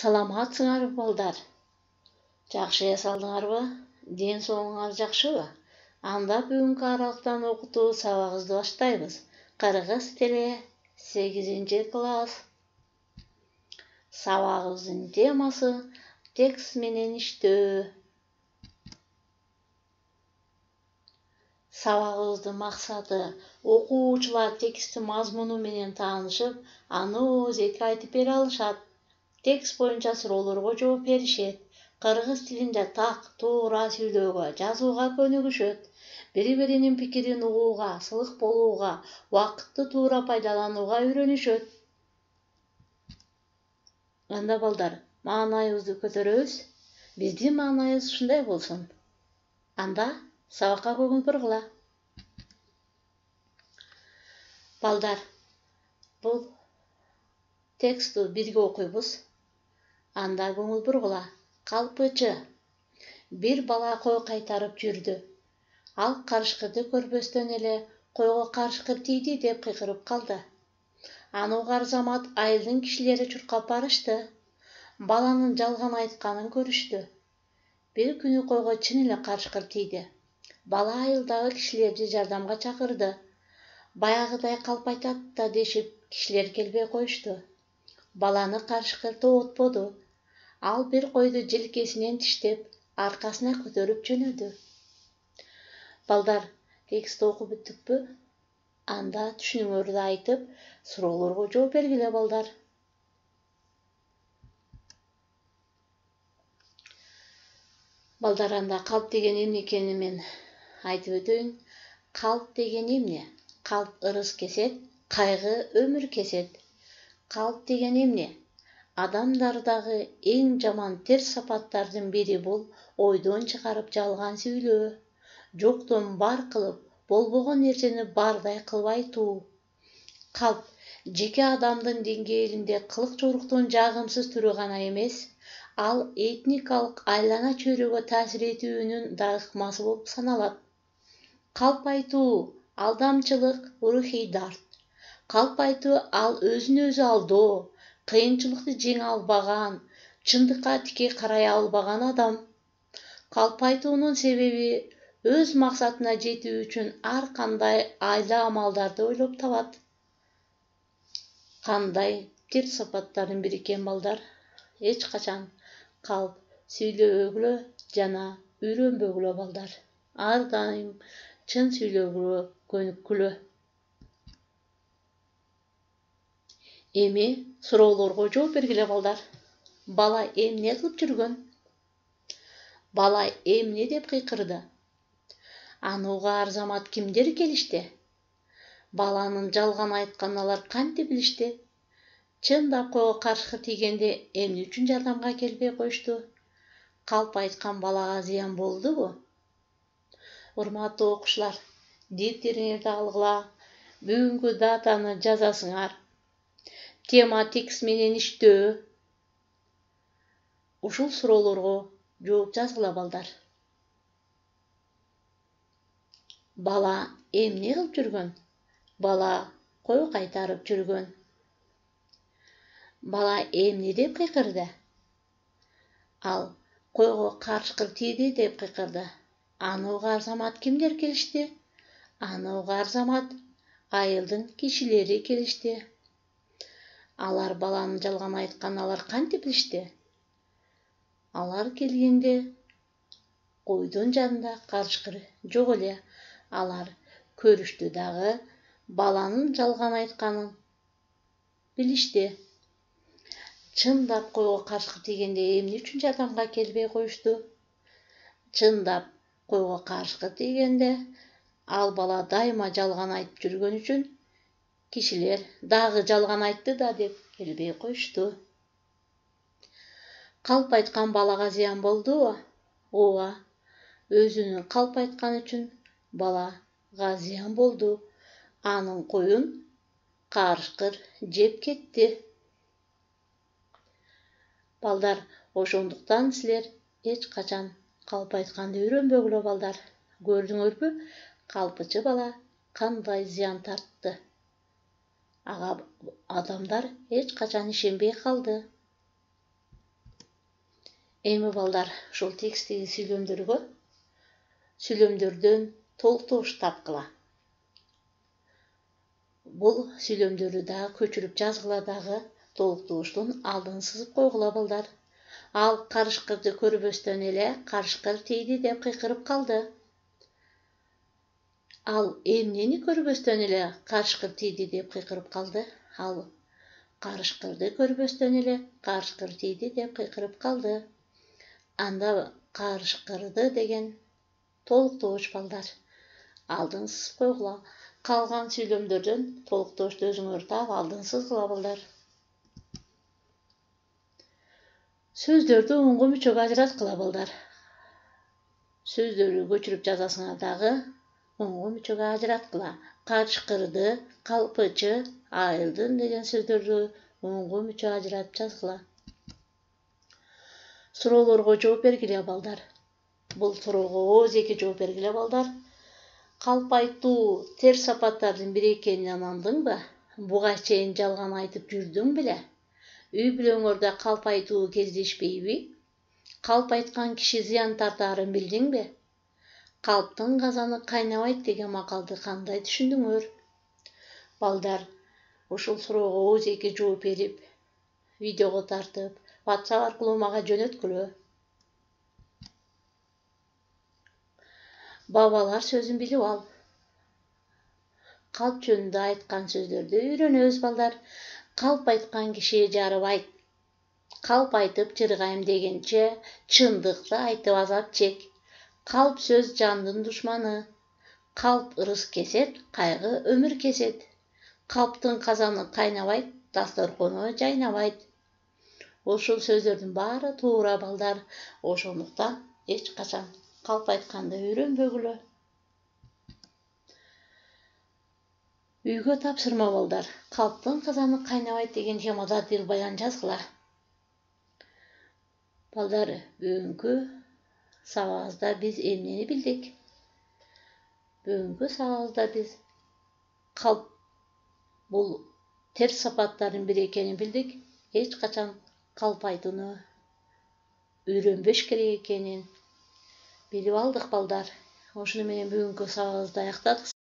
Саламатсыңарбы балдар? Жакшы эсалдыңарбы? Ден соңуңар жакшыбы? Анда бүгүнкү аралыктан окутуу сабагыбызды баштайбыз. Кыргыз тили 8-класс. Сабагыбыздын темасы текст менен иштөө. Сабагыбыздын максаты окуучулар тексттин мазмуну менен таанышып, аны өзү айтып бере алышат. Текст боюнча суроолорго жооп беришет. Кыргыз тилинде так, туура сүйлөөгө, жазууга көнүгүшөт. Бири-биринин пикирин угууга, сылык болууга, убакытты туура пайдаланууга үйрөнүшөт. Анда балдар, маанайыбызды көтөрөбүз. Биздин маанайыбыз ушундай болсун. Анда сабакка көңүл бургула. Балдар, бул текстти бирге окуйбуз. Анда көңүл бургула. Калпычы. Бир бала кой кайтарып жүрдү. Ал карышкырды көрбөстөн эле койго карышкыр тийди деп кыйкырып калды. Аны угар замат айылдын кишилери чуркап барышты. Баланын жалган айтканын көрүштү. Бир күнү койго чын эле карышкыр тийди. Бала айылдагы кишилерди жардамга чакырды. Баягыдай калп айтат да дешип, кишилер келбей коюшту. Баланы карышкыр тоотподу. Ал бир койду желкесинен тиштеп, аркасына көтөрүп жөнөдү. Балдар, текстти окуп бүттүкпү? Анда түшүнүңөрдү айтып, суроолорго жооп бергиле балдар. Балдар, анда калп деген эмне экенин мен айтып өтөйүн. Калп деген эмне? Калп ырыс кесет, кайгы өмүр кесет. Калп деген эмне? Адамдардагы эң жаман терс сапаттардын бири бул ойдон чыгарып жалган сүйлөө. Жоктон бар кылып, болбогон нерсени бардай кылып айтуу. Калп жеке адамдын деңгээлинде кылык жоруктун жагымсыз түрү гана эмес, ал этникалык айлана чөйрөгө таасир этүүнүн да ыкмасы болуп саналат. Калп айтуу алдамчылык, рухий дарт. Калп айтуу ал өзүн өзү алдоо, кыйынчылыкты жеңе албаган, чындыкка тике карай албаган адам. Калп айтуунун себеби өз максатына жетүү үчүн ар кандай айла амалдарды ойлоп табат. Кандай терс сапаттардын бири экен балдар? Эч качан калп сүйлөбөгүлө жана үйрөнбөгүлө балдар. Ар дайым чын сүйлөгүлө көнүккүлө. Эми суроолорго жооп бергиле балдар. Бала эмне кылып жүргөн? Бала эмне деп кыйкырды? Аны угаар замат кимдер келишти? Баланын жалган айтканын алар кантип билишти? Чындап койго карышкыр тийгенде эмне үчүн жардамга келбей коюшту? Калп айткан балага зыян болдубу? Урматтуу окуучулар, дифтериңерди алгыла, бүгүнкү датаны жазасыңар. Тема текст менен иштөө. Ушул суроолорго жооп жазгыла балдар. Бала эмне кылып жүргөн? Бала кой кайтарып жүргөн. Бала эмне деп кыйкырды? Ал койго карышкыр тийди деп кыйкырды. Аны угаар замат кимдер келишти? Аны угаар замат айылдын кишилери келишти. Алар баланын жалган айтканын алар кантип билишти? Алар келгенде койдун жанында карышкыр жок эле. Алар көрүштү дагы баланын жалган айтканын билишти. Чындап койго карышкыр тийгенде эмне үчүн жардамга келбей коюшту? Чындап койго карышкыр тийгенде ал бала дайыма жалган айтып жүргөн үчүн кишилер дагы жалган айтты да деп келбей коюшту. Калп айткан балага зыян болдубу? Ооба, өзүнүн калп айтканы үчүн балага зыян болду. Анын коюн карышкыр жеп кетти. Балдар, ошондуктан силер эч качан калп айтканды үйрөнбөгүлө балдар. Көрдүңөрбү, калпычы бала кандай зыян тартты? Ага адамдар эч качан ишенбей калды. Эми балдар ушул текстиги сүйлөмдөрдөн толуктоош тапкыла. Бул сүйлөмдөрдү дагы көчүрүп жазгыла дагы толуктооштун алдын сызып койгула балдар. Ал карышкырды көрбөстөн эле карышкыр тийди деп кыйкырып калды. Ал эмнени көрбөстөн эле карышкыр тийди деп кыйкырып калды? Ал карышкырды көрбөстөн эле карышкыр тийди деп кыйкырып калды. Анда карышкырды деген толуктооч балдар. Алдын сызып койгула. Калган сүйлөмдөрдөн толуктоочту өзүңөр таап алдын сызгыла балдар. Сөздөрдү оңго мүчөгө ажыраткыла балдар. Сөздөрдү көчүрүп жазасыңар дагы оңго мүчөгө ажыраткыла. Карышкырды, калпычы, айылдын деген сөздөрдү оңго мүчө ажыратып жазгыла. Суроолорго жооп бергиле балдар. Бул суроого ооз-эки жооп бергиле балдар. Калп айтуу терс сапаттардын бири экенин андыңбы? Буга чейин жалган айтып жүрдүң беле? Үй бүлөңөрдө калп айтуу кездешпейби? Калп айткан киши зыян тартаарын билдиңби? Калптын казаны кайнабайт деген макалды кандай түшүндүңөр? Балдар, ушул суроого ооз-эки жооп берип, видеого тартып, WhatsApp аркылуу мага жөнөткүлө. Бабалар сөзүн билип ал. Калп жөнүндө айткан сөздөрдү үйрөнөбүз балдар. Калп айткан киши жарыбайт. Калп айтып жыргайм дегенче, чындыкты айтып азап чек. Калп сөз жандын душманы. Калп ырыс кесет, кайгы өмүр кесет. Калптын казаны кайнабайт, дасторкону жайнабайт. Ушул сөздөрдүн баары туура балдар. Ошондуктан эч качан калп айтканды үйрөнбөгүлө. Үйгө тапшырма балдар. Калптын казаны кайнабайт деген темада дилбаян жазгыла. Балдар, бүгүнкү сабагыбызда биз эмнени билдик? Бүгүнкү сабагыбызда биз калп бул терс сапаттардын бири экенин билдик. Эч качан калп айтууну үйрөнбөш керек экенин билип алдык балдар. Ошону менен бүгүнкү сабагыбызды аяктадык.